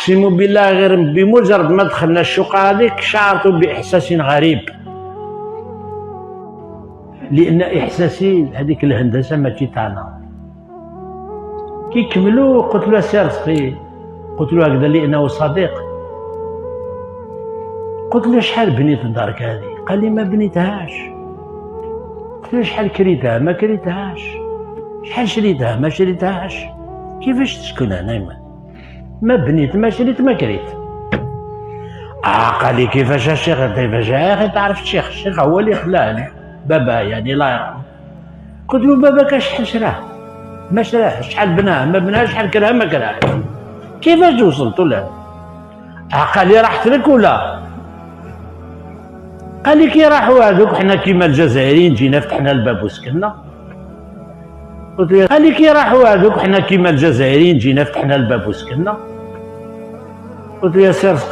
اقسم بالله غير بمجرد ما دخلنا الشقه هذيك شعرت باحساس غريب، لان احساسي هذيك الهندسه ماشي تاعنا. كي كملوا قلت له سير صفي، قلت له هكذا لانه صديق، قلت له شحال بنيت دارك هذه؟ قال لي ما بنيتهاش. قلت له شحال كريتها؟ ما كريتهاش. شحال شريتها؟ ما شريتهاش. كيفاش تسكن هنا؟ ما بنيت ما شريت ما كريت. قال لي كيفاش الشيخ؟ كيفاش يا اخي تعرف الشيخ هو اللي خلاني، بابا يعني الله يرحمه. قلت له باباك شحال شراه؟ ما شراه. شحال بناه؟ ما بناهاش. شحال كراه؟ ما كراهاش. كيفاش وصلتوا له؟ قال لي راح ترك ولا؟ قال لي كي راحوا هذوك حنا كيما الجزائريين جينا فتحنا الباب وسكننا. قلت له قال لي كي راحوا هذوك حنا كيما الجزائريين جينا فتحنا الباب وسكننا. قلت له يا سير